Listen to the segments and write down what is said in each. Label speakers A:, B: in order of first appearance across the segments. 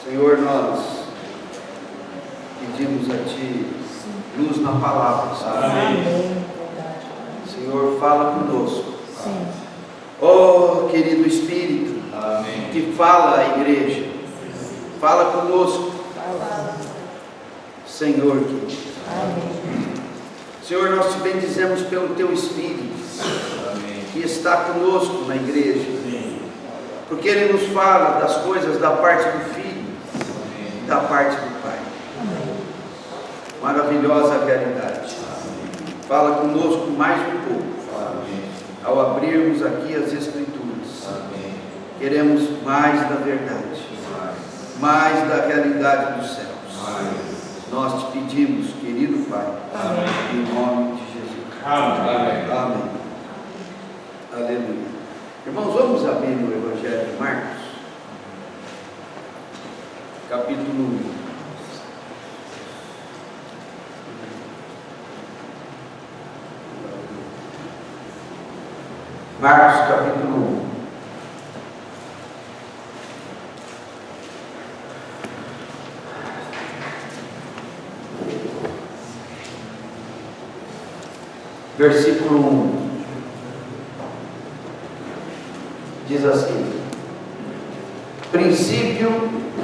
A: Senhor, nós pedimos a Ti luz na palavra, Senhor.
B: Amém.
A: Senhor, fala conosco.
B: Sim.
A: Oh, querido Espírito,
C: Amém.
A: que fala à igreja, fala conosco, Senhor querido.
B: Amém.
A: Senhor, nós te bendizemos pelo Teu Espírito,
C: Amém.
A: que está conosco na igreja,
C: Sim.
A: porque Ele nos fala das coisas da parte do Filho,
C: Amém.
A: da parte do Pai. Maravilhosa realidade. Fala conosco mais um pouco,
C: Amém.
A: ao abrirmos aqui as Escrituras.
C: Amém.
A: Queremos mais da verdade, mais da realidade dos céus. Nós te pedimos, querido Pai,
B: Amém.
A: em nome de Jesus.
C: Amém.
A: Amém. Aleluia. Irmãos, vamos abrir no Evangelho de Marcos, capítulo 1. Marcos, capítulo 1. Versículo 1. Diz assim: princípio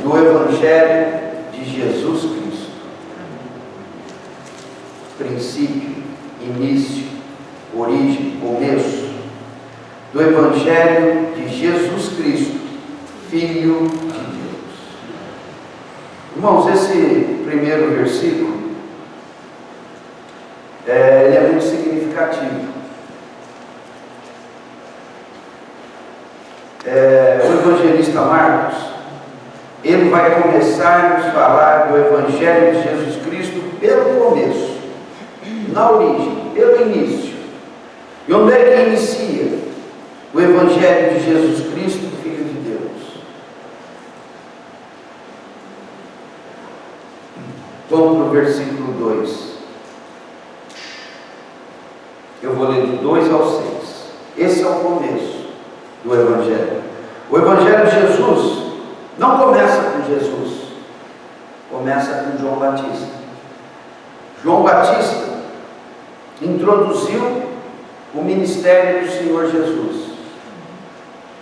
A: do Evangelho de Jesus Cristo. Princípio, início, origem, começo do Evangelho de Jesus Cristo, Filho de Deus. Irmãos, esse primeiro versículo ele é muito significativo. O evangelista Marcos, ele vai começar a nos falar do Evangelho de Jesus Cristo pelo começo, na origem, pelo início. E onde é que inicia o Evangelho de Jesus Cristo, Filho de Deus? Vamos para o versículo 2. Eu vou ler do 2 ao 6. Esse é o começo do Evangelho. O Evangelho de Jesus não começa com Jesus, começa com João Batista. João Batista introduziu o ministério do Senhor Jesus.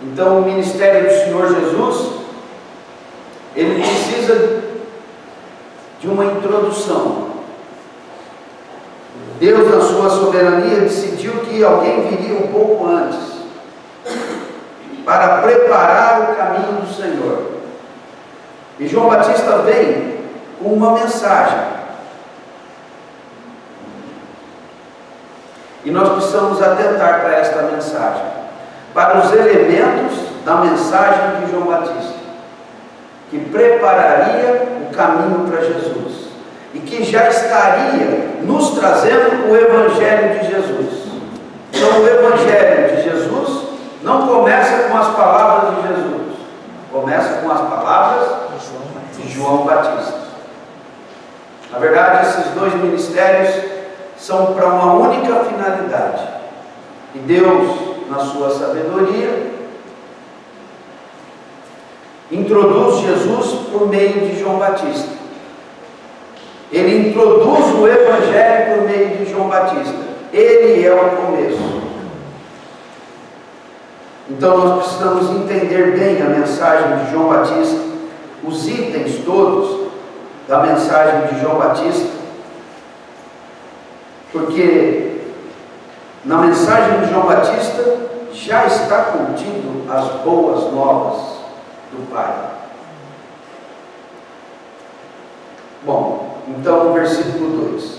A: Então, o ministério do Senhor Jesus, ele precisa de uma introdução. Deus, na sua soberania, decidiu que alguém viria um pouco antes, para preparar o caminho do Senhor. E João Batista vem com uma mensagem. E nós precisamos atentar para esta mensagem, para os elementos da mensagem de João Batista, que prepararia o caminho para Jesus, e que já estaria nos trazendo o Evangelho de Jesus. Então, o Evangelho de Jesus não começa com as palavras de Jesus, começa com as palavras de João Batista. Na verdade, esses dois ministérios são para uma única finalidade. E Deus, na sua sabedoria, introduz Jesus por meio de João Batista. Ele introduz o Evangelho por meio de João Batista. Ele é o começo. Então nós precisamos entender bem a mensagem de João Batista, os itens todos da mensagem de João Batista, porque na mensagem de João Batista já está contido as boas novas do Pai. Bom, então o versículo 2.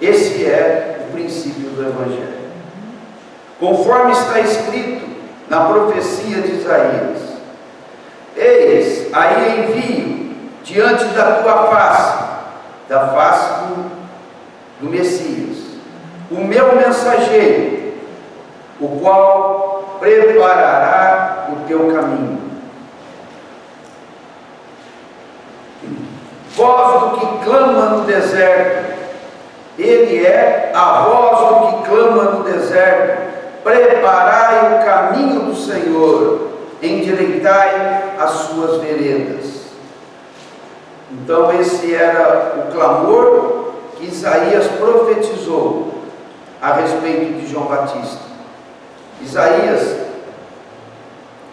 A: Esse é o princípio do Evangelho. Conforme está escrito na profecia de Isaías: eis, aí envio diante da tua face, da face do Messias, o meu mensageiro, o qual preparará o teu caminho. Voz do que clama no deserto, ele é a voz do que clama no deserto: preparai do Senhor, endireitai as suas veredas. Então esse era o clamor que Isaías profetizou a respeito de João Batista. Isaías,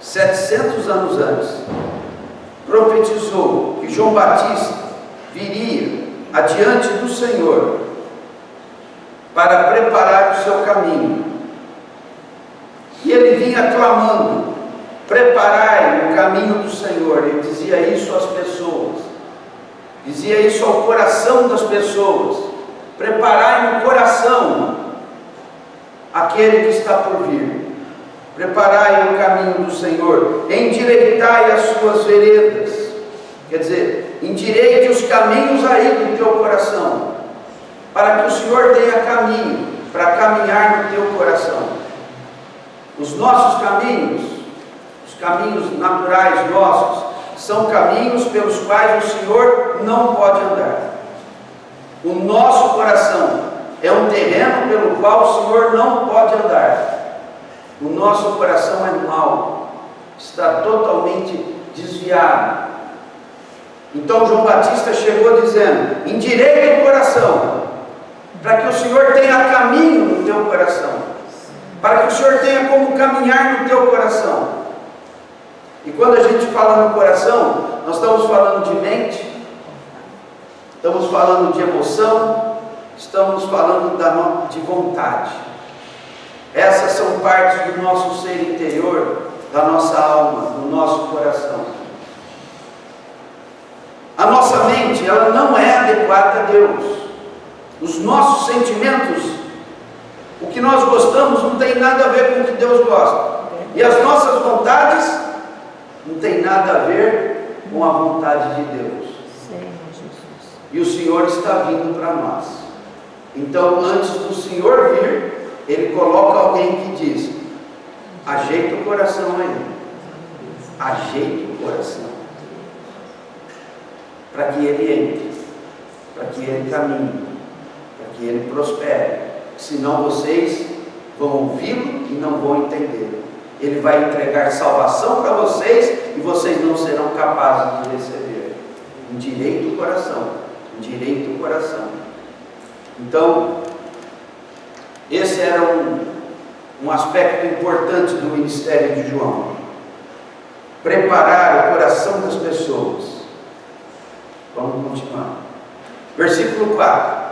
A: 700 anos antes, profetizou que João Batista viria adiante do Senhor para preparar o seu caminho. E ele vinha clamando: preparai o caminho do Senhor. Ele dizia isso às pessoas, dizia isso ao coração das pessoas: preparai no coração aquele que está por vir. Preparai o caminho do Senhor, endireitai as suas veredas. Quer dizer, endireite os caminhos aí do teu coração, para que o Senhor tenha caminho para caminhar no teu coração. Os nossos caminhos, os caminhos naturais nossos, são caminhos pelos quais o Senhor não pode andar. O nosso coração é um terreno pelo qual o Senhor não pode andar. O nosso coração é mau, está totalmente desviado. Então João Batista chegou dizendo: endireita o coração, para que o Senhor tenha caminho no teu coração, para que o Senhor tenha como caminhar no teu coração. E quando a gente fala no coração, nós estamos falando de mente, estamos falando de emoção, estamos falando de vontade. Essas são partes do nosso ser interior, da nossa alma, do nosso coração. A nossa mente, ela não é adequada a Deus. Os nossos sentimentos, o que nós gostamos, não tem nada a ver com o que Deus gosta. E as nossas vontades não tem nada a ver com a vontade de Deus. E o Senhor está vindo para nós. Então, antes do Senhor vir, Ele coloca alguém que diz: ajeita o coração aí, ajeita o coração, para que ele entre, para que ele caminhe, para que ele prospere. Senão vocês vão ouvi-lo e não vão entender. Ele vai entregar salvação para vocês e vocês não serão capazes de receber. Endireita o coração, endireita o coração. Então, esse era um aspecto importante do ministério de João: preparar o coração das pessoas. Vamos continuar. Versículo 4: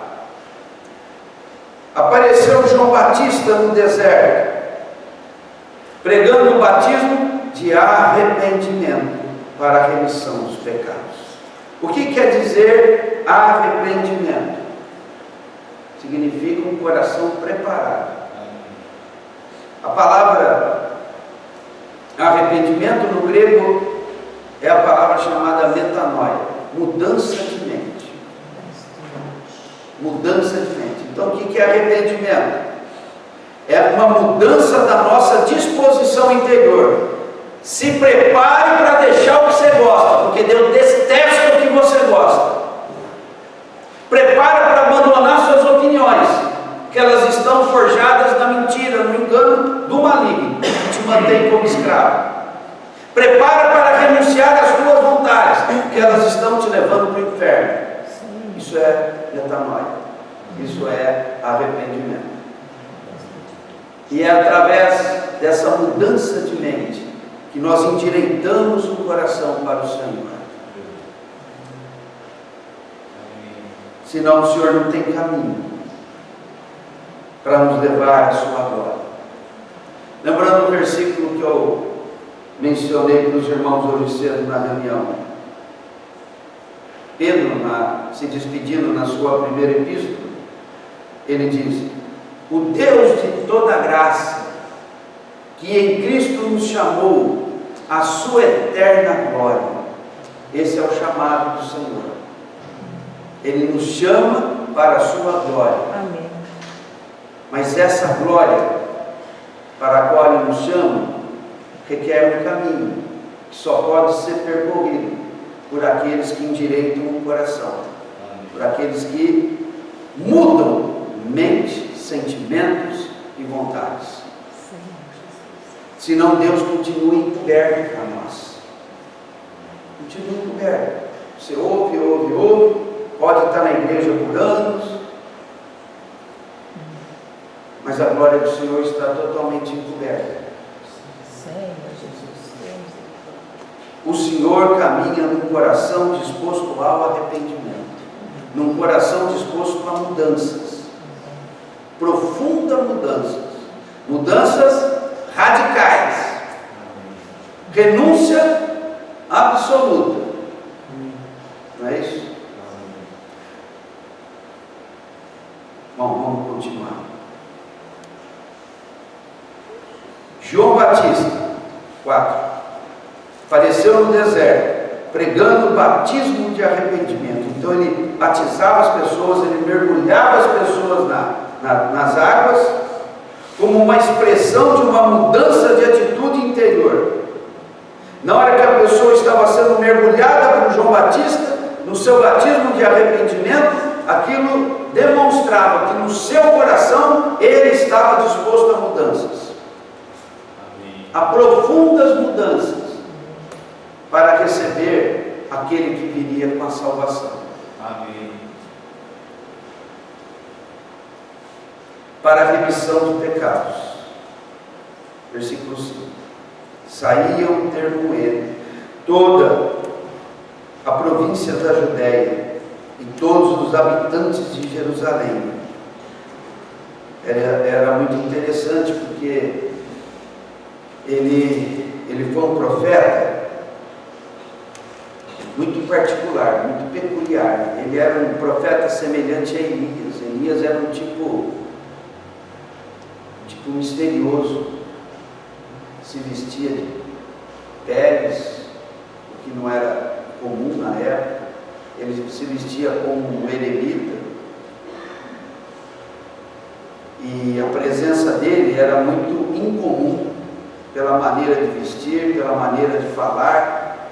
A: apareceu João Batista no deserto, pregando o batismo de arrependimento para a remissão dos pecados. O que quer dizer arrependimento? Significa um coração preparado. A palavra arrependimento no grego é a palavra chamada metanoia, mudança de mente. Mudança de mente. Então o que é arrependimento? É uma mudança da nossa disposição interior. Se prepare para deixar o que você gosta, porque Deus detesta o que você gosta. Prepara para abandonar suas opiniões, que elas estão forjadas na mentira, no engano do maligno, que te mantém como escravo. Prepara para renunciar às tuas vontades, que elas estão te levando para o inferno. Isso é metanoia, isso é arrependimento. E é através dessa mudança de mente que nós endireitamos o coração para o Senhor. Senão o Senhor não tem caminho para nos levar à sua glória. Lembrando o versículo que eu mencionei para os irmãos hoje cedo na reunião. Pedro, se despedindo na sua primeira epístola, ele diz: o Deus de toda graça, que em Cristo nos chamou à sua eterna glória. Esse é o chamado do Senhor. Ele nos chama para a sua glória.
B: Amém.
A: Mas essa glória para a qual Ele nos chama requer um caminho que só pode ser percorrido por aqueles que endireitam o coração, por aqueles que mudam mente, sentimentos e vontades. Senão Deus continua encoberto para nós. Continua encoberto. Você ouve, pode estar na igreja por anos, mas a glória do Senhor está totalmente encoberta.
B: Senhor Jesus.
A: O Senhor caminha num coração disposto ao arrependimento, num coração disposto a mudanças, profundas mudanças radicais, renúncia absoluta. Não é isso? Bom, vamos continuar. João Batista, 4. Apareceu no deserto, pregando o batismo de arrependimento. Então ele batizava as pessoas, ele mergulhava as pessoas nas águas, como uma expressão de uma mudança de atitude interior. Na hora que a pessoa estava sendo mergulhada por João Batista, no seu batismo de arrependimento, aquilo demonstrava que no seu coração ele estava disposto a mudanças, a profundas mudanças, para receber aquele que viria com a salvação.
C: Amém.
A: Para a remissão de pecados. Versículo 5. Saíam ter com ele toda a província da Judéia e todos os habitantes de Jerusalém. Era muito interessante, porque ele foi um profeta muito particular, muito peculiar. Ele era um profeta semelhante a Elias. Elias era um tipo misterioso, se vestia de peles, o que não era comum na época. Ele se vestia como um eremita, e a presença dele era muito incomum, pela maneira de vestir, pela maneira de falar.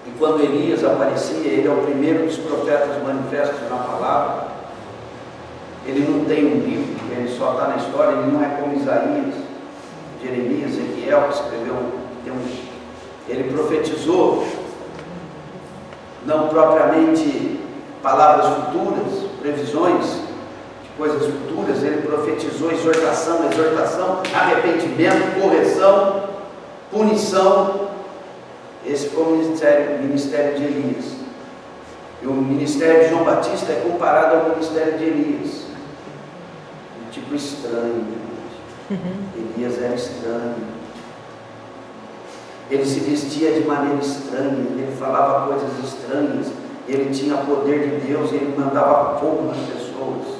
A: E quando Elias aparecia, ele é o primeiro dos profetas manifestos na palavra. Ele não tem um livro, ele só está na história. Ele não é como Isaías, Jeremias, Ezequiel, que escreveu ele profetizou, não propriamente palavras futuras, previsões de coisas futuras. Ele profetizou exortação, arrependimento, correção, punição. Esse foi o ministério de Elias. E o ministério de João Batista é comparado ao ministério de Elias. Um tipo estranho. Elias era estranho. Ele se vestia de maneira estranha, ele falava coisas estranhas, ele tinha poder de Deus, ele mandava fogo nas pessoas.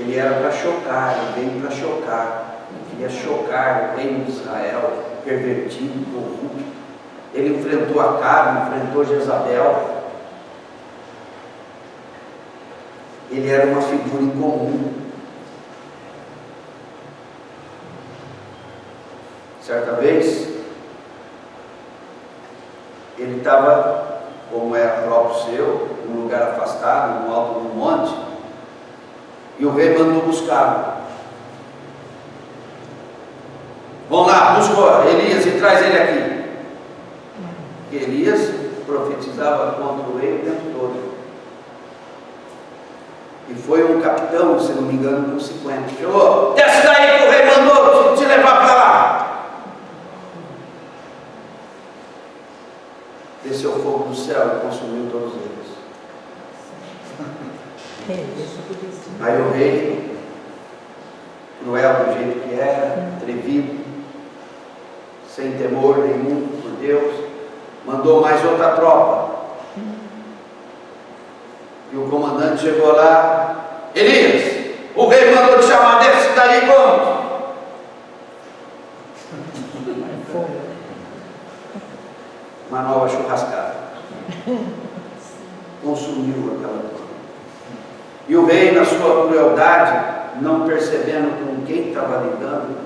A: Ele era para chocar, ele veio para chocar. Ele queria chocar o reino de Israel, pervertido, corrupto. Ele enfrentou Acabe, enfrentou Jezabel. Ele era uma figura incomum. Certa vez, ele estava, como era próprio seu, num lugar afastado, no alto do monte, e o rei mandou buscá-lo. Vão lá, busca Elias e traz ele aqui. E Elias profetizava contra o rei o tempo todo. E foi um capitão, se não me engano, com 50. Chegou, desce daí que o rei mandou te levar para lá. Desceu fogo do céu e consumiu todos eles. Aí o rei, cruel do jeito que era, atrevido, sem temor nenhum por Deus, mandou mais outra tropa. E o comandante chegou lá: Elias, o rei mandou te chamar, desce daí, vamos. Uma nova churrascada. Consumiu aquela tropa. E o rei, na sua crueldade, não percebendo com quem estava lidando,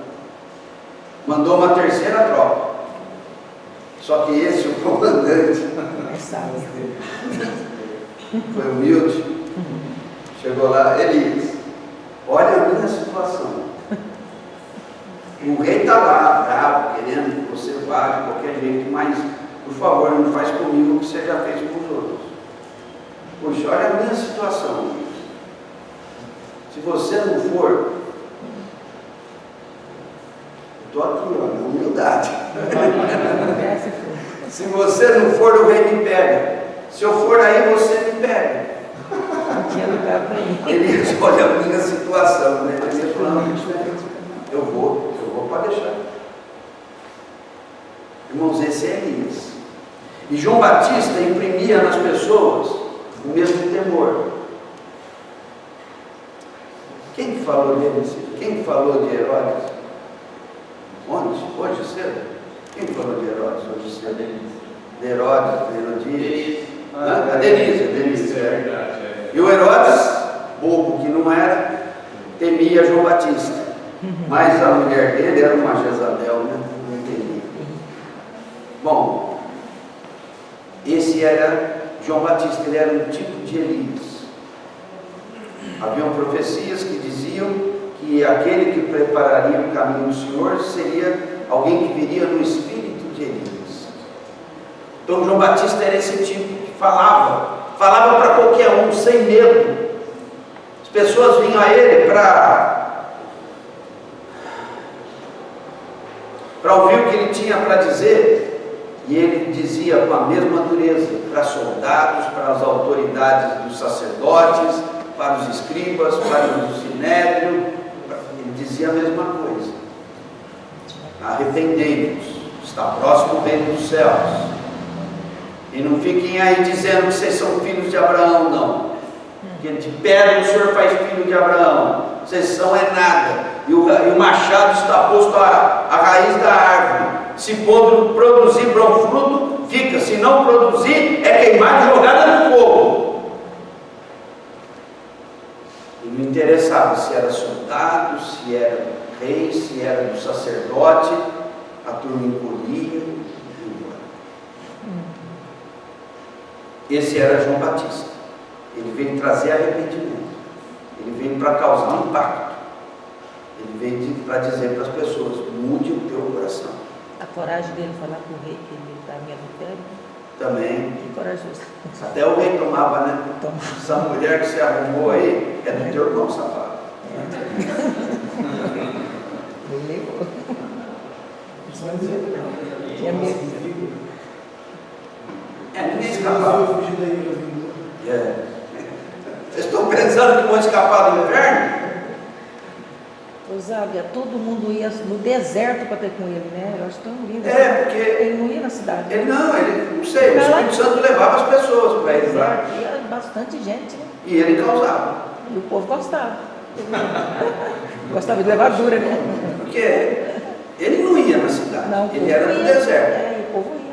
A: mandou uma terceira tropa. Só que esse, o comandante, foi humilde, Chegou lá, Elias, olha a minha situação. O rei está lá, bravo, querendo que você vá de qualquer jeito, mas, por favor, não faz comigo o que você já fez com os outros. Poxa, olha a minha situação. Se você não for, estou aqui, ó, na humildade. Se você não for, o rei me pega. Se eu for aí, você me pega.
B: Não tinha lugar para ir.
A: Elias, olha a minha situação, né? Elias falando, eu vou, pode deixar. Irmãos, esse é Elias. E João Batista imprimia nas pessoas o mesmo temor. Quem que falou dele? Quem que falou de Herodes? Onde? Hoje cedo? Quem falou de Herodes hoje cedo? De Herodes, de Herodias. A Denise.
C: É verdade.
A: E o Herodes, bobo que não era, temia João Batista. Mas a mulher dele era uma Jezabel, né? Não entendi. Bom, esse era João Batista, ele era um tipo de Elias. Haviam profecias que diziam que aquele que prepararia o caminho do Senhor seria alguém que viria no espírito de Elias. Então João Batista era esse tipo que falava para qualquer um, sem medo. As pessoas vinham a ele para ouvir o que ele tinha para dizer, e ele dizia com a mesma dureza para soldados, para as autoridades dos sacerdotes, para os escribas, para o sinédrio, ele dizia a mesma coisa: arrependei-vos, está próximo o reino dos céus. E não fiquem aí dizendo que vocês são filhos de Abraão, não. Que de pedra o Senhor faz filho de Abraão. Vocês são é nada. E o machado está posto à raiz da árvore. Se produzir bom fruto, fica. Se não produzir, é queimado e jogado no fogo. E não interessava se era soldado, se era rei, se era do sacerdote, a turma encolhia. Esse era João Batista. Ele veio trazer arrependimento. Ele veio para causar um impacto. Ele veio para dizer para as pessoas: mude o teu coração.
B: A coragem dele falar para o rei que ele estava em adultério.
A: Também.
B: Que corajoso.
A: Até o rei tomava, né?
B: Toma.
A: Essa mulher que você arrumou aí é do teu irmão, safado.
B: Ele levou. Tinha medo.
A: Ninguém escapava. Vocês estão pensando que vão escapar do inverno?
B: Osávia, todo mundo ia no deserto para ter com ele, né? Eu acho tão lindo.
A: Porque
B: ele não ia na cidade.
A: Ele não sei, o Espírito Santo levava as pessoas para ele lá.
B: Ia bastante gente, né?
A: E ele causava.
B: E o povo gostava. Gostava de levar dura, né?
A: Porque ele não ia na cidade,
B: Não,
A: ele era no deserto.
B: E o povo ia.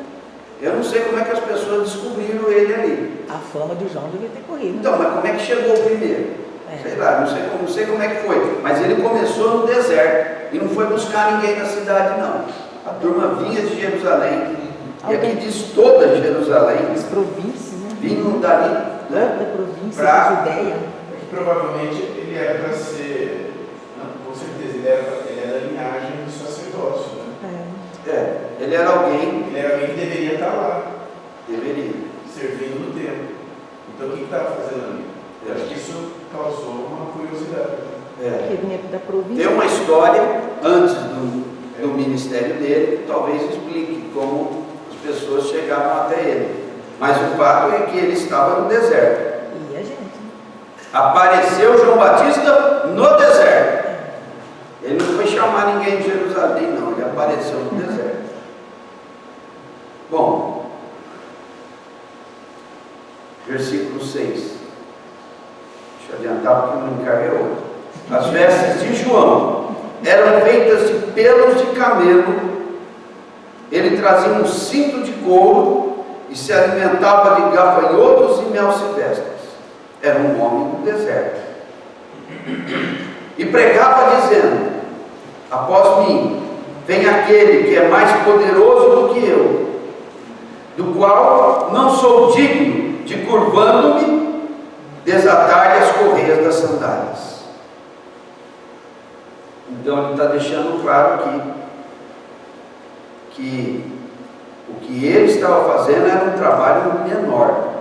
A: Eu não sei como é que as pessoas descobriram ele ali.
B: A fama do João devia ter corrido.
A: Então, mas como é que chegou primeiro? Sei lá, não sei como é que foi. Mas ele começou no deserto e não foi buscar ninguém na cidade, não. A turma vinha de Jerusalém. E aqui diz toda Jerusalém.
B: As províncias, né?
A: Vinham dali, né?
B: Da província da Judeia.
D: Provavelmente ele era para ser, não, com certeza, ele era da linhagem do sacerdócio, né?
A: Ele era alguém.
D: Ele era alguém que deveria estar lá.
A: Deveria.
D: Servindo no templo. Então o que estava fazendo ali? Eu acho que isso causou uma curiosidade.
B: Porque vinha da província.
A: Tem uma história antes do ministério dele que talvez explique como as pessoas chegavam até ele. Mas o fato é que ele estava no deserto.
B: E a gente.
A: Apareceu João Batista no deserto. Ele não foi chamar ninguém de Jerusalém, não. Ele apareceu no deserto. Bom, versículo 6. Deixa eu adiantar porque não encarguei outro. As vestes de João eram feitas de pelos de camelo. Ele trazia um cinto de couro e se alimentava de gafanhotos e mel silvestres. Era um homem do deserto. E pregava dizendo: após mim vem aquele que é mais poderoso do que eu, do qual não sou digno de, curvando-me, desatar-lhe as correias das sandálias. Então ele está deixando claro aqui que o que ele estava fazendo era um trabalho menor.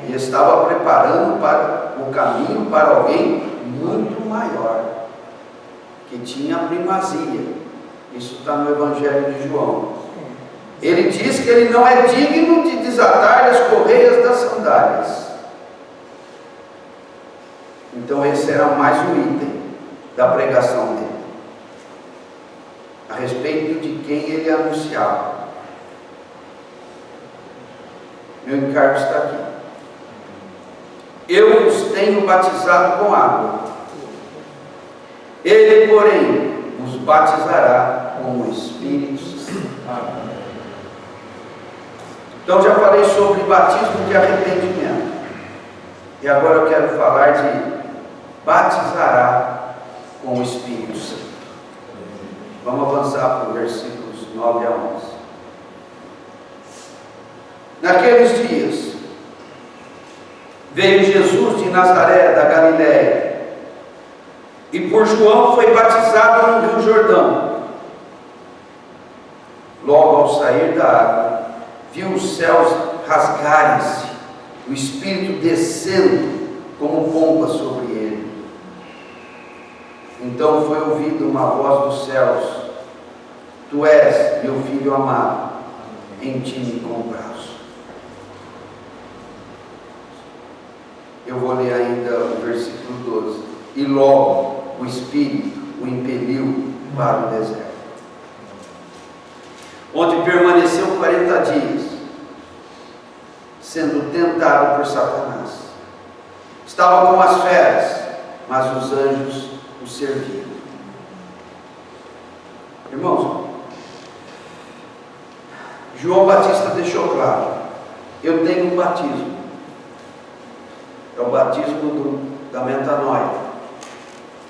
A: Ele estava preparando para o caminho para alguém muito maior, que tinha primazia. Isso está no Evangelho de João. Ele diz que ele não é digno de desatar as correias das sandálias. Então esse era mais um item da pregação dele, a respeito de quem ele anunciava. Meu encargo está aqui. Eu vos tenho batizado com água. Ele, porém, vos batizará com o Espírito Santo. Então já falei sobre batismo de arrependimento. E agora eu quero falar de batizará com o Espírito Santo. Vamos avançar para os versículos 9 a 11. Naqueles dias, veio Jesus de Nazaré, da Galiléia, e por João foi batizado no Rio Jordão. Logo ao sair da água, viu os céus rasgarem-se, o Espírito descendo como pomba sobre ele. Então foi ouvida uma voz dos céus: Tu és meu filho amado, em ti me comprazo. Eu vou ler ainda o versículo 12. E logo o Espírito o impeliu para o deserto, onde permaneceu 40 dias, sendo tentado por Satanás. Estava com as feras, mas os anjos o serviam. Irmãos, João Batista deixou claro: eu tenho um batismo. É o batismo da metanoia,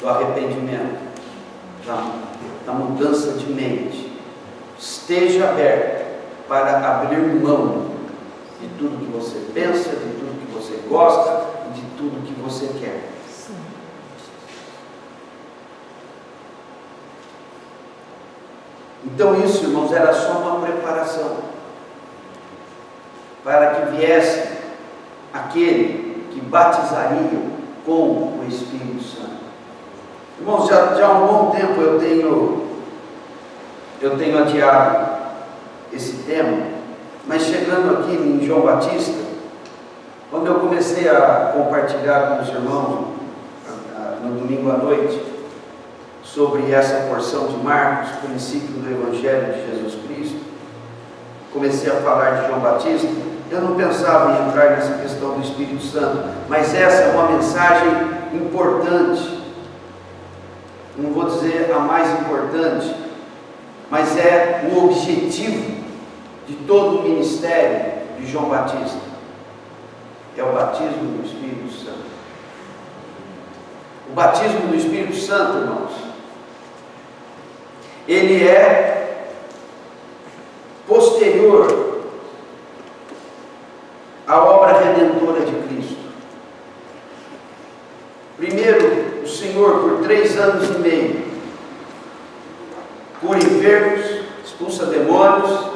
A: do arrependimento, da mudança de mente. Esteja aberto para abrir mão de tudo que você pensa, de tudo que você gosta e de tudo que você quer. Então isso, irmãos, era só uma preparação para que viesse aquele que batizaria com o Espírito Santo. Irmãos, já há um bom tempo eu tenho adiado esse tema, mas chegando aqui em João Batista, quando eu comecei a compartilhar com os irmãos no domingo à noite sobre essa porção de Marcos, princípio do Evangelho de Jesus Cristo, comecei a falar de João Batista. Eu não pensava em entrar nessa questão do Espírito Santo, mas essa é uma mensagem importante. Não vou dizer a mais importante, mas é o objetivo de todo o ministério de João Batista. É o batismo do Espírito Santo. O batismo do Espírito Santo, irmãos, ele é posterior a obra redentora de Cristo. Primeiro, o Senhor, por 3 anos e meio, cura enfermos, expulsa demônios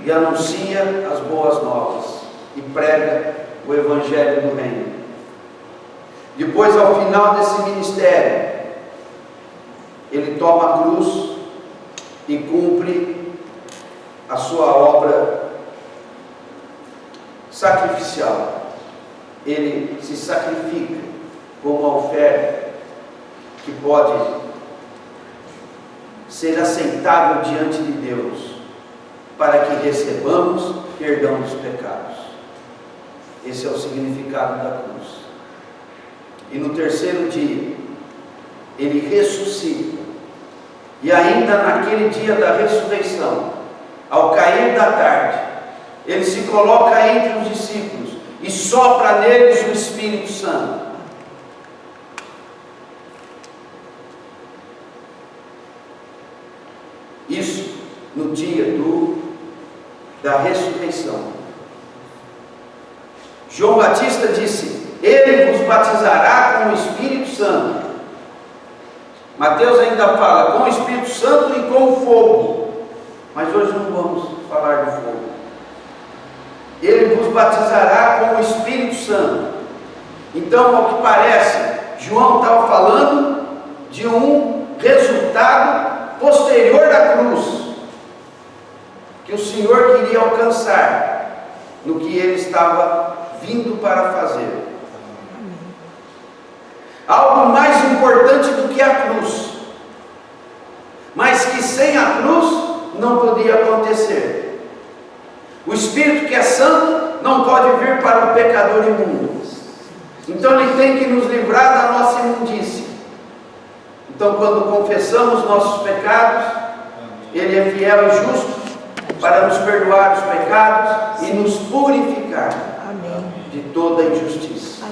A: e anuncia as boas novas e prega o Evangelho do Reino. Depois, ao final desse ministério, ele toma a cruz e cumpre a sua obra sacrificial. Ele se sacrifica como uma oferta que pode ser aceitável diante de Deus, para que recebamos perdão dos pecados. Esse é o significado da cruz. E no terceiro dia, ele ressuscita. E ainda naquele dia da ressurreição, ao cair da tarde, ele se coloca entre os discípulos e sopra neles o Espírito Santo. Isso no dia da ressurreição. João Batista disse: Ele vos batizará com o Espírito Santo. Mateus ainda fala com o Espírito Santo e com o fogo. Mas hoje não vamos falar de fogo. Ele vos batizará com o Espírito Santo. Então, ao que parece, João estava falando de um resultado posterior da cruz, que o Senhor queria alcançar no que ele estava vindo para fazer. Algo mais importante do que a cruz, mas que sem a cruz não podia acontecer. O Espírito que é santo não pode vir para o pecador imundo. Então ele tem que nos livrar da nossa imundícia. Então, quando confessamos nossos pecados, ele é fiel e justo para nos perdoar os pecados e nos purificar de toda injustiça.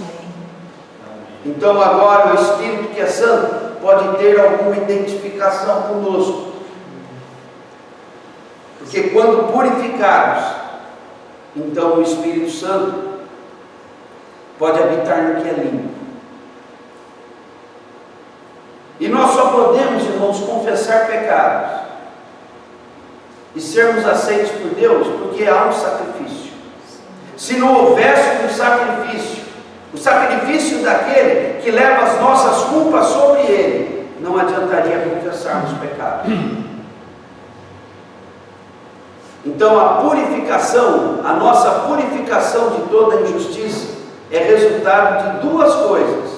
A: Então agora o Espírito que é santo pode ter alguma identificação conosco, porque quando purificados, então o Espírito Santo pode habitar no que é limpo. E nós só podemos, irmãos, confessar pecados e sermos aceitos por Deus porque há um sacrifício. Se não houvesse um sacrifício, o sacrifício daquele que leva as nossas culpas sobre ele, não adiantaria confessarmos pecados. Então a purificação, a nossa purificação de toda injustiça é resultado de duas coisas: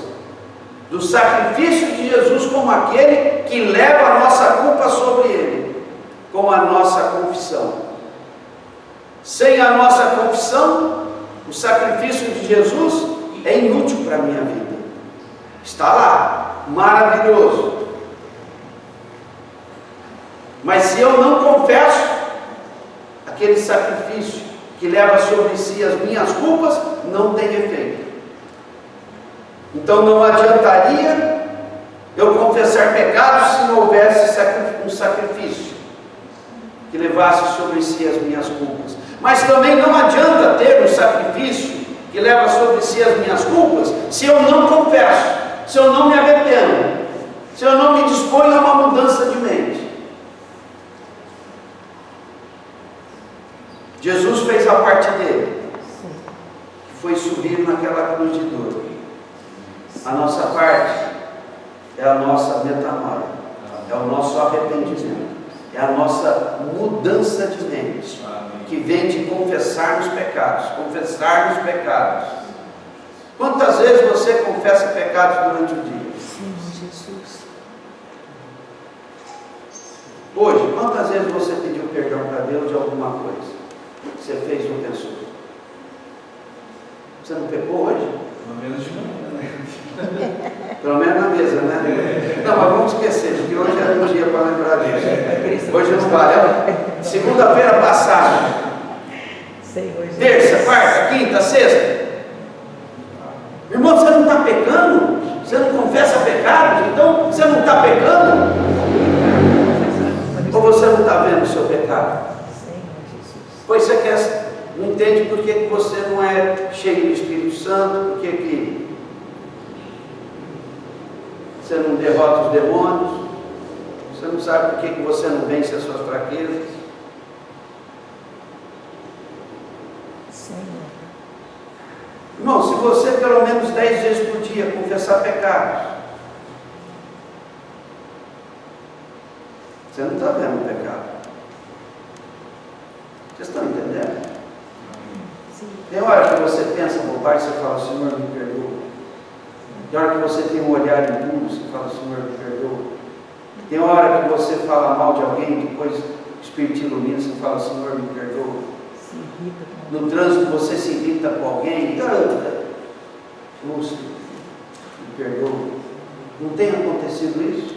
A: do sacrifício de Jesus como aquele que leva a nossa culpa sobre ele, com a nossa confissão. Sem a nossa confissão, o sacrifício de Jesus é inútil para a minha vida. Está lá, maravilhoso. Mas se eu não confesso, aquele sacrifício que leva sobre si as minhas culpas não tem efeito. Então não adiantaria eu confessar pecados se não houvesse um sacrifício que levasse sobre si as minhas culpas. Mas também não adianta ter um sacrifício que leva sobre si as minhas culpas se eu não confesso, se eu não me arrependo, se eu não me disponho a uma mudança de mente. Jesus fez a parte dele, que foi subir naquela cruz de dor. A nossa parte é a nossa metanoia, é o nosso arrependimento, é a nossa mudança de mente, que vem de confessar os pecados. Quantas vezes você confessa pecados durante o dia?
B: Sim, Jesus.
A: Hoje, quantas vezes você pediu perdão para Deus de alguma coisa? Você fez ou pensou? Você não pecou hoje?
C: Pelo menos de manhã, né?
A: Pelo menos na mesa, né? Não, mas vamos esquecer, porque hoje é um dia para lembrar disso. Hoje não vale. Segunda-feira passada. Terça, quarta, quinta, sexta. Irmão, você não está pecando? Você não confessa pecados? Então você não está pecando? Ou você não está vendo o seu pecado? Pois você quer, não entende por que você não é cheio do Espírito Santo, por que você não derrota os demônios, você não sabe por que você não vence as suas fraquezas. Irmão, se você pelo menos 10 vezes por dia confessar pecados, você não está vendo o pecado. Vocês estão entendendo? Sim. Tem hora que você pensa bobagem, você fala, Senhor, me perdoa. Tem hora que você tem um olhar impuro, você fala, Senhor, me perdoa. Tem hora que você fala mal de alguém, depois o Espírito te ilumina, você fala, Senhor, me perdoa. No trânsito você se irrita com alguém, me perdoa. Não tem acontecido isso?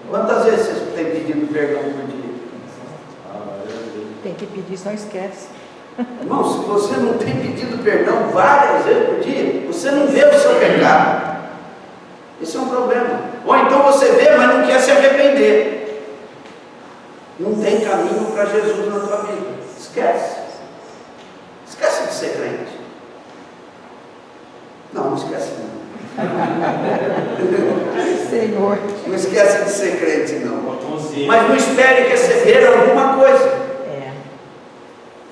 A: Quantas vezes você tem pedido perdão por dia?
B: Tem que pedir, senão esquece.
A: Irmão, se você não tem pedido perdão várias vezes por dia, você não vê o seu pecado. Esse é um problema. Ou então você vê, mas não quer se arrepender. Não tem caminho para Jesus na tua vida. Esquece. Esquece de ser crente. Não esquece não.
B: Senhor.
A: Não esquece de ser crente não.
C: Uma consciência.
A: Mas não espere receber alguma coisa.
B: É.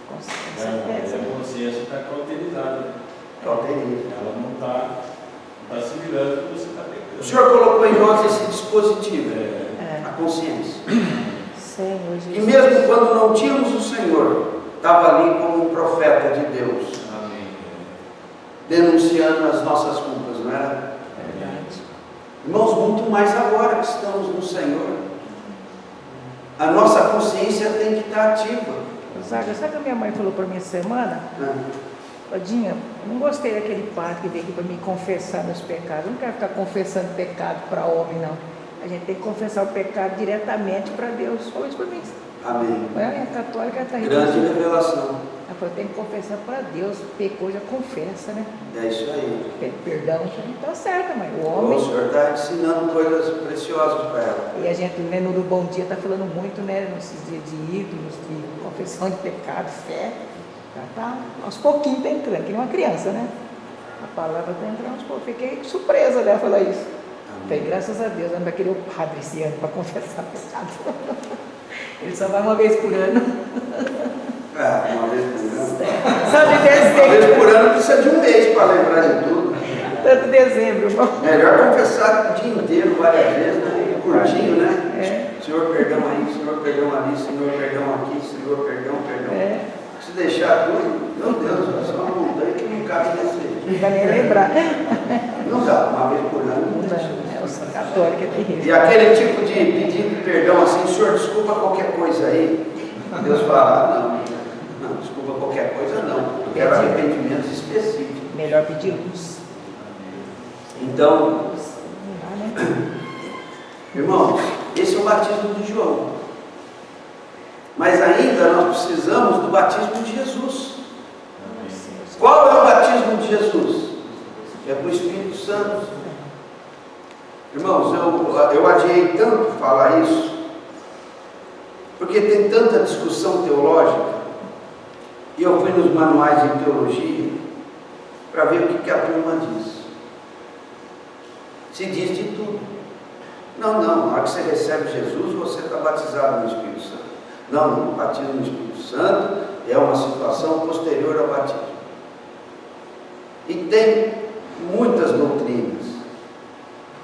B: Consciência
C: Mas
B: pesa.
C: a consciência está cauterizada.
A: Cauteriza.
C: Ela não está se virando que você está pecando.
A: O Senhor colocou em nós esse dispositivo,
B: É.
A: a consciência.
B: Senhor Jesus.
A: E mesmo quando não tínhamos o Senhor, estava ali como um profeta de Deus,
C: Amém.
A: denunciando as nossas culpas, não era?
B: Verdade.
A: Irmãos, muito mais agora que estamos no Senhor. A nossa consciência tem que estar ativa.
B: Zaga, sabe o que a minha mãe falou para mim essa semana? Tadinha, eu não gostei daquele padre que veio aqui para me confessar meus pecados. Eu não quero ficar confessando pecado para homem, não. A gente tem que confessar o pecado diretamente para Deus. Falou isso para mim.
A: Amém.
B: É católica, está
A: Grande revelação.
B: Ela falou, tem que confessar para Deus. Pecou, já confessa, né?
A: É isso aí.
B: Pede perdão. Está certo, mãe. O
A: O
B: homem.
A: Senhor está ensinando coisas preciosas para ela.
B: E a gente, né, no Bom Dia, está falando muito, né? Nesses dias de ídolos, de confissão de pecado, fé. Tá, aos pouquinhos está entrando, que nem uma criança, né? A palavra está entrando aos pouquinhos. Fiquei surpresa dela falar isso. Falei, graças a Deus, não vai querer o padre esse ano para confessar pecado. Ele só vai uma vez por ano.
A: Uma vez por ano.
B: Só de
A: Uma vez
B: dezembro.
A: por ano precisa de um mês para lembrar de tudo.
B: Tanto dezembro, irmão.
A: Melhor confessar o dia inteiro, várias vezes, né? Curtinho, né?
B: É.
A: Senhor, perdão aí, Senhor, perdão ali, Senhor, perdão aqui, Senhor, perdão, perdão.
B: É.
A: Se deixar tudo, meu Deus, é só uma montanha que não cabe nesse.
B: Não vai nem lembrar.
A: Não dá, uma vez por ano não
B: Não,
A: deixa.
B: é, o católico é terrível.
A: E aquele tipo de pedido de perdão assim, Senhor, desculpa qualquer coisa aí. Deus fala, não, desculpa qualquer coisa não. Eu quero arrependimentos específicos.
B: Melhor pedir luz.
A: Então,
B: Não dá, né?
A: irmãos, esse é o batismo de João. Mas ainda nós precisamos do batismo de Jesus. Qual é o batismo de Jesus? É com o Espírito Santo. Irmãos, eu adiei tanto falar isso, porque tem tanta discussão teológica, e eu fui nos manuais de teologia para ver o que a turma diz. Se diz de tudo. Não, na hora que você recebe Jesus, você está batizado no Espírito Santo. Não, o batismo no Espírito Santo é uma situação posterior ao batismo. E tem muitas doutrinas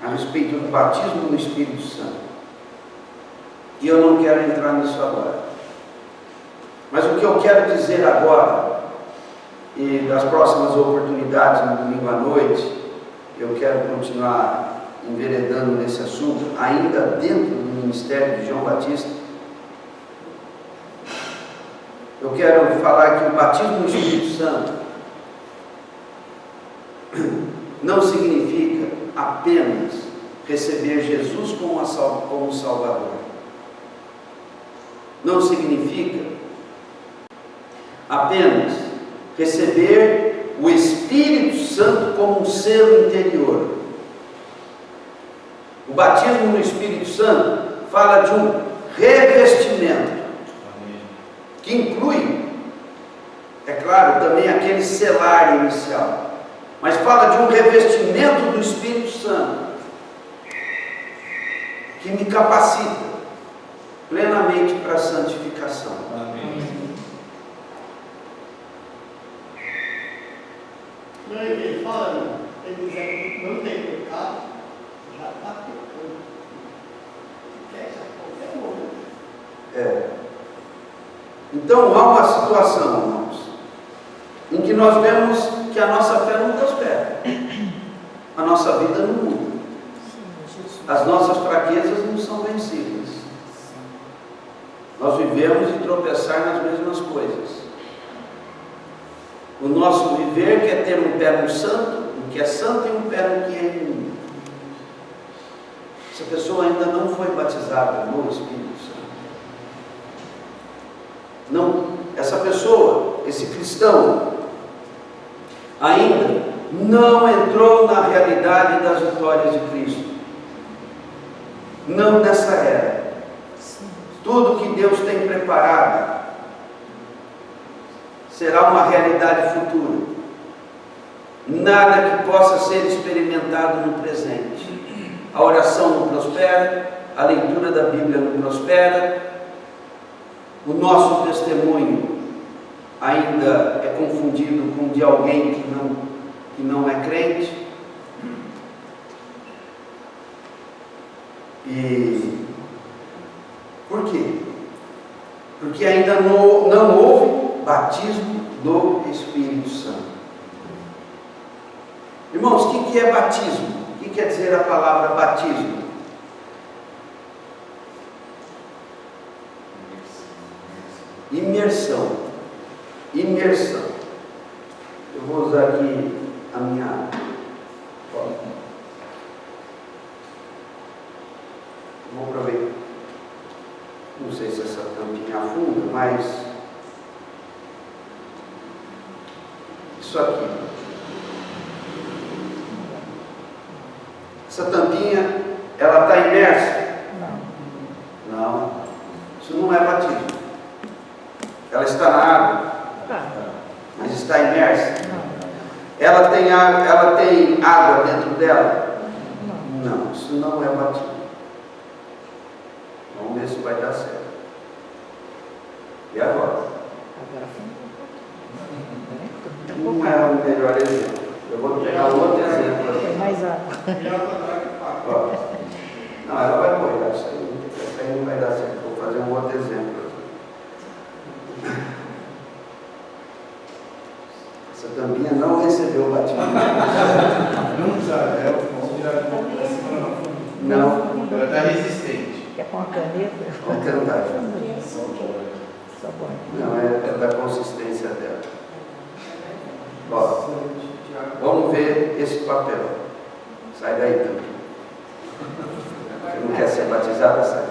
A: a respeito do batismo no Espírito Santo. E eu não quero entrar nisso agora. Mas o que eu quero dizer agora, e das próximas oportunidades no domingo à noite, eu quero continuar enveredando nesse assunto, ainda dentro do ministério de João Batista. Eu quero falar que o batismo no Espírito Santo não significa apenas receber Jesus como Salvador. Não significa apenas receber o Espírito Santo como um selo interior. O batismo no Espírito Santo fala de um revestimento, que inclui, é claro, também aquele selar inicial, mas fala de um revestimento do Espírito Santo, que me capacita plenamente para a santificação.
C: Amém.
E: Ele fala, ele diz, não tem pecado, já está pecando. Fecha qualquer momento.
A: Então há uma situação, irmãos, em que nós vemos que a nossa fé não prospera, a nossa vida não muda, as nossas fraquezas não são vencidas, nós vivemos de tropeçar nas mesmas coisas. O nosso viver quer ter um pé no santo, no que é santo, e um pé no que é imundo. Essa pessoa ainda não foi batizada no Espírito Santo. Não, essa pessoa, esse cristão, ainda não entrou na realidade das vitórias de Cristo. Não nessa era. Tudo que Deus tem preparado será uma realidade futura. nada que possa ser experimentado no presente. A oração não prospera, a leitura da Bíblia não prospera, o nosso testemunho ainda é confundido com o de alguém que não é crente. E por quê? Porque ainda não houve batismo do Espírito Santo. Irmãos, o que é batismo? O que quer dizer a palavra batismo? Imersão. Imersão. Eu vou usar aqui a minha. Vou aproveitar. Não sei se essa tampinha afunda, mas isso aqui. Essa tampinha, ela está imersa? Não. Isso não é batismo. Ela está na água, mas está imersa? Ela tem água dentro dela? Não, isso não é batismo. Vamos ver se vai dar certo. E agora? Não é o melhor exemplo. Eu vou pegar um outro exemplo aqui.
B: Tem mais água.
A: Ó. Não, ela vai molhar isso aí. Isso aí não vai dar certo. Vou fazer um outro exemplo aqui. Essa tampinha não recebeu o batismo. Não.
D: Ela está resistente.
B: Quer com a caneta?
A: Vamos tentar.
B: Sabão.
A: Não, é da consistência dela. Ó, vamos ver esse papel. Sai daí também. Você não quer ser batizada? Sai.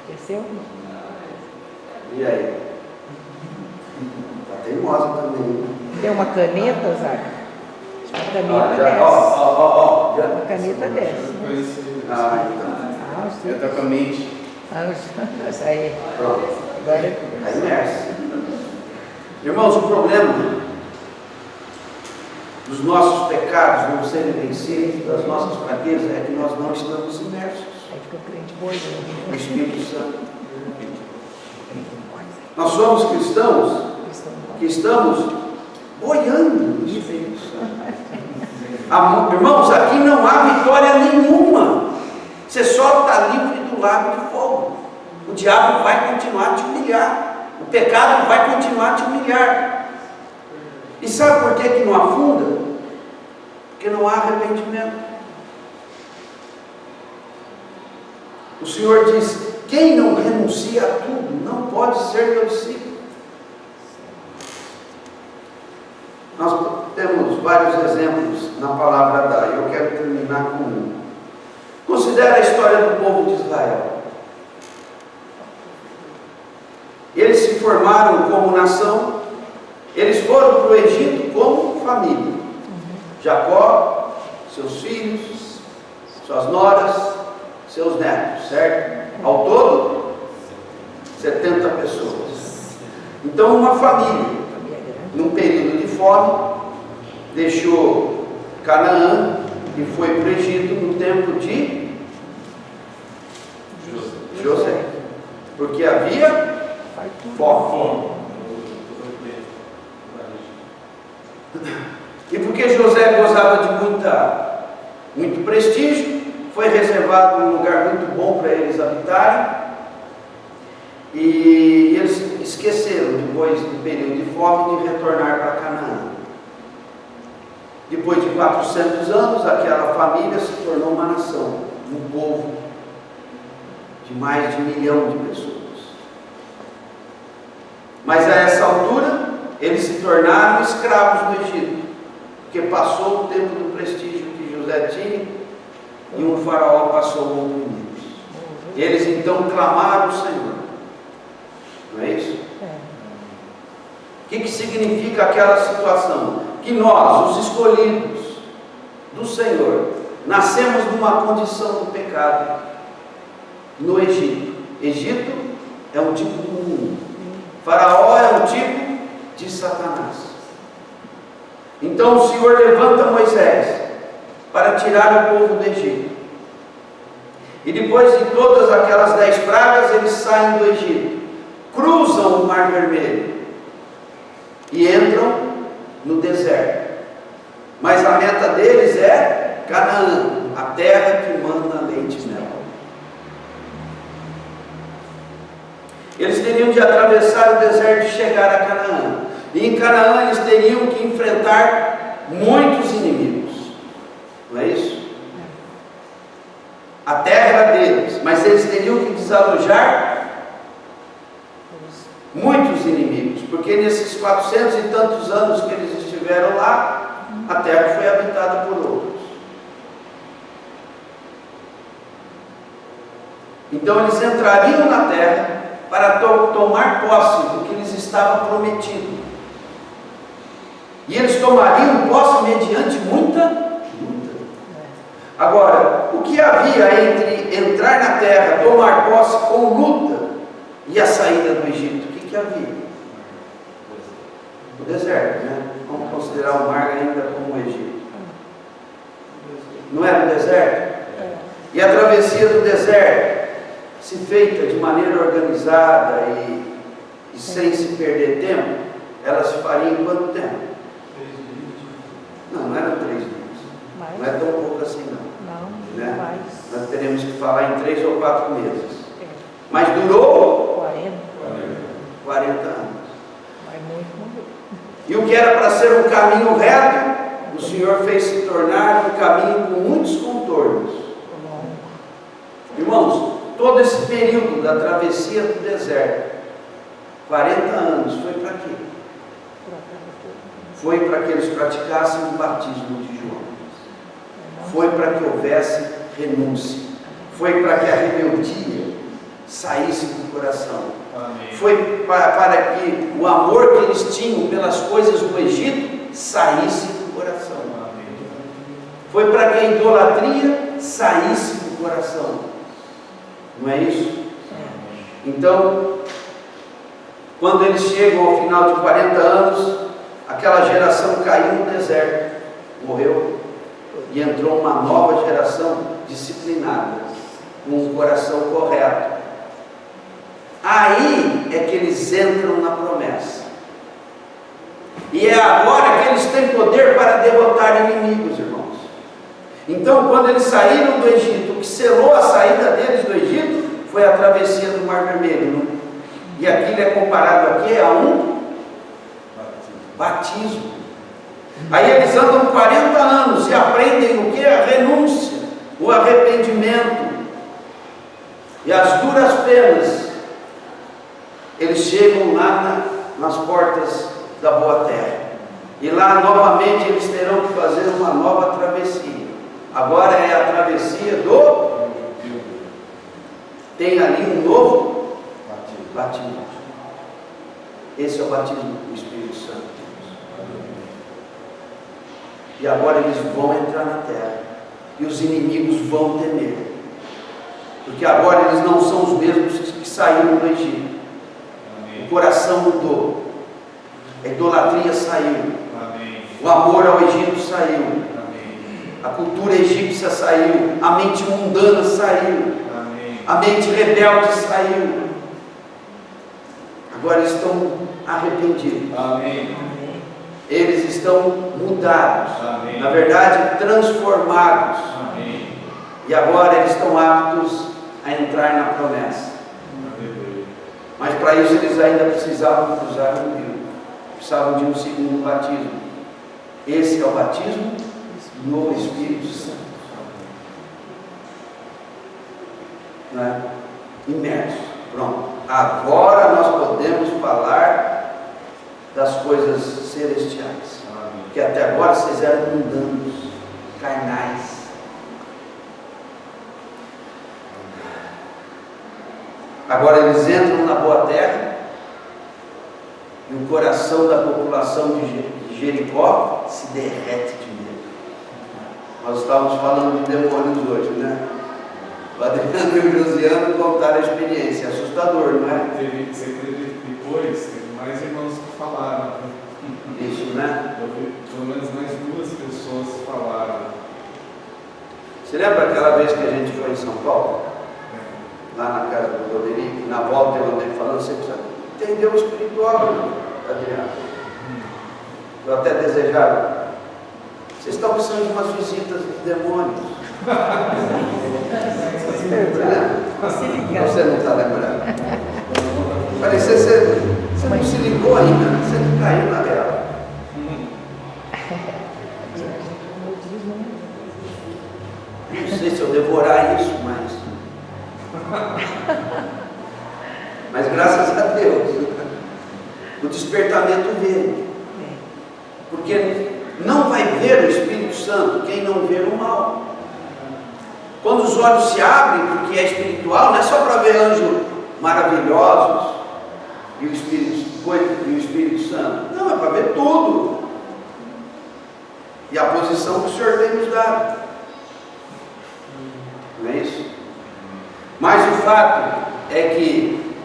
B: Esqueceu?
A: E aí? Tá teimosa também.
B: Tem uma caneta, Zaca? Uma
A: Ó,
B: caneta
A: já,
B: desce.
A: ó. Já.
B: Uma caneta desce.
A: Ah, então.
B: Ah,
D: Ela está com a mente.
B: isso aí.
A: Pronto.
B: Agora
A: Está imersa. Irmãos, o problema dos nossos pecados não serem vencidos, das nossas fraquezas, é que nós não estamos imersos
B: aí fica o crente boiando.
A: no Espírito Santo. Nós somos cristãos que estamos boiando no Espírito Santo. Irmãos, aqui não há vitória nenhuma. Você só está livre do lago de fogo. O diabo vai continuar a te humilhar. O pecado vai continuar a te humilhar. E sabe por que não afunda? Porque não há arrependimento. O Senhor diz: quem não renuncia a tudo não pode ser meu discípulo. Nós temos vários exemplos na palavra da. Eu quero terminar com um. Considera a história do povo de Israel. Eles se formaram como nação. Eles foram para o Egito como família. Jacó, seus filhos, suas noras, seus netos, certo? Ao todo, 70 pessoas. Então, uma família, num período de fome, deixou Canaã e foi para o Egito no tempo de José. Porque havia fome. E porque José gozava de muito prestígio, foi reservado um lugar muito bom para eles habitarem. E eles esqueceram, depois do período de fome, de retornar para Canaã. Depois de 400 anos, aquela família se tornou uma nação, um povo de mais de 1 milhão de pessoas. Mas a essa altura, eles se tornaram escravos no Egito, porque passou o tempo do prestígio que José tinha e um faraó passou o oprimidos. Eles então clamaram ao Senhor. Não é isso? O que significa aquela situação? Que nós, os escolhidos do Senhor, nascemos numa condição do pecado no Egito. Egito é um tipo do mundo. Faraó é um tipo de Satanás. Então o Senhor levanta Moisés para tirar o povo do Egito. E depois de todas aquelas 10 pragas, eles saem do Egito, cruzam o Mar Vermelho e entram no deserto. Mas a meta deles é Canaã, a terra que manda leite e mel. Eles teriam de atravessar o deserto e chegar a Canaã. E em Canaã eles teriam que enfrentar muitos inimigos. Não é isso? A terra era deles, mas eles teriam que desalojar muitos inimigos, porque nesses 400 e tantos anos que eles estiveram lá, a terra foi habitada por outros. Então eles entrariam na terra para tomar posse do que lhes estava prometido. E eles tomariam posse mediante muita luta. Agora, o que havia entre entrar na terra, tomar posse com luta e a saída do Egito? O que havia? O deserto, né? Vamos considerar o mar ainda como o Egito. Não era o deserto? E a travessia do deserto, se feita de maneira organizada e sem se perder tempo, ela se faria em quanto tempo?
C: 3 dias.
A: Não eram 3 dias. Não é tão pouco assim não. Né?
B: Mais.
A: Nós teremos que falar em 3 ou 4 meses. Mas durou 40 anos.
B: Mas muito morreu.
A: E o que era para ser um caminho reto, o Senhor fez se tornar um caminho com muitos contornos. Irmãos, todo esse período da travessia do deserto, 40 anos, foi para quê? Foi para que eles praticassem o batismo de João. Foi para que houvesse renúncia. Foi para que a rebeldia saísse do coração.
C: Amém.
A: Foi para que o amor que eles tinham pelas coisas do Egito saísse do coração.
C: Amém.
A: Foi para que a idolatria saísse do coração. Não é isso? Então, quando eles chegam ao final de 40 anos, aquela geração caiu no deserto, morreu, e entrou uma nova geração disciplinada, com um coração correto. Aí é que eles entram na promessa. E é agora que eles têm poder para derrotar inimigos, irmãos. Então, quando eles saíram do Egito, o que selou a saída deles do Egito foi a travessia do Mar Vermelho. E aquilo é comparado aqui a um batismo. Aí eles andam 40 anos e aprendem o que? A renúncia, o arrependimento e as duras penas. Eles chegam lá nas portas da boa terra. E lá novamente eles terão que fazer uma nova travessia. Agora é a travessia do... Tem ali um novo batismo. Esse é o batismo do Espírito Santo. E agora eles vão entrar na terra. E os inimigos vão temer. Porque agora eles não são os mesmos que saíram do Egito. Amém. O coração mudou. A idolatria saiu. Amém. O amor ao Egito saiu. Amém. A cultura egípcia saiu. A mente mundana saiu. Amém. A mente rebelde saiu. Agora eles estão arrependidos. Amém. Eles estão mudados. Amém. Na verdade, transformados. Amém. E agora eles estão aptos a entrar na promessa. Amém. Mas para isso eles ainda precisavam cruzar um rio. Precisavam de um segundo batismo. Esse é o batismo no Espírito Santo. Não é? Imerso. Pronto. Agora nós podemos falar das coisas celestiais. Amém. Que até agora vocês eram mundanos, carnais. Agora eles entram na boa terra e o coração da população de Jericó se derrete de medo. Nós estávamos falando de demônios hoje, né? O Adriano e o Josiano contaram a experiência. É assustador, não é?
C: Você acredita que depois teve mais irmãos que falaram.
A: Isso, né?
C: Eu vi pelo menos mais 2 pessoas falaram.
A: Você lembra aquela vez que a gente foi em São Paulo? Lá na casa do Roderico, na volta eu andei falando, você precisa entender o espiritual, Adriano. Eu até desejava. Vocês estão precisando de umas visitas de demônios. Você não está lembrando? Falei, você não se ligou ainda, você não caiu na dela. Não sei se eu devorar isso, mas graças a Deus, o despertamento veio. Porque não vai ver o Espírito Santo quem não vê o mal. Quando os olhos se abrem, porque é espiritual, não é só para ver anjos maravilhosos e o Espírito Santo. Não, é para ver tudo. E a posição que o Senhor tem nos dado. Não é isso? Mas o fato é que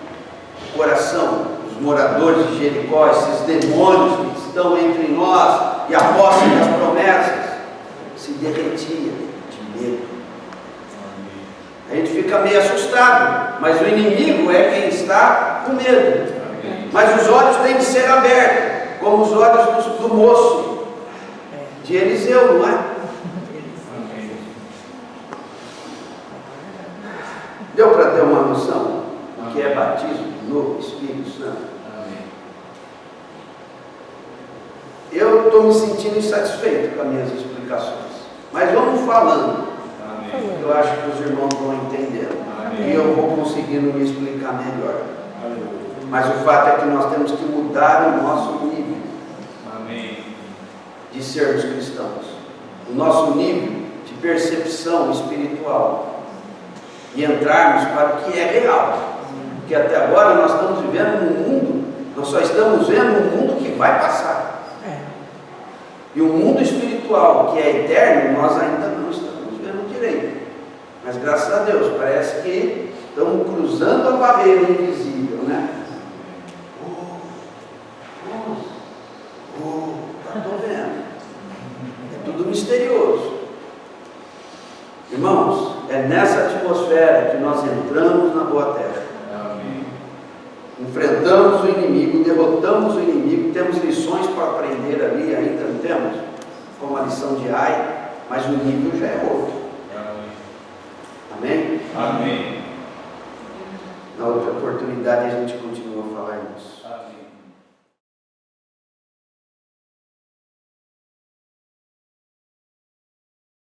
A: o coração, os moradores de Jericó, esses demônios que estão entre nós e a posse das promessas, se derretia de medo. A gente fica meio assustado, mas o inimigo é quem está com medo. Mas os olhos têm que ser abertos, como os olhos do moço de Eliseu, não é? Deu para ter uma noção do que é batismo no Espírito Santo? Eu estou me sentindo insatisfeito com as minhas explicações, mas vamos falando. Eu acho que os irmãos vão entendendo. E eu vou conseguindo me explicar melhor. Mas o fato é que nós temos que mudar o nosso nível de sermos cristãos, o nosso nível de percepção espiritual, e entrarmos para o que é real. Porque até agora nós estamos vivendo num mundo, nós só estamos vendo um mundo que vai passar. E o mundo espiritual, que é eterno, nós ainda não estamos vendo direito. Mas graças a Deus, parece que estamos cruzando a barreira invisível, né? Estou vendo. É tudo misterioso. Irmãos, é nessa atmosfera que nós entramos na boa terra. Enfrentamos o inimigo, derrotamos o inimigo, temos lições para aprender ali, ainda não temos, como a lição de Ai, mas o nível já é outro. Amém?
C: Amém.
A: Na outra oportunidade a gente continua a falar nisso.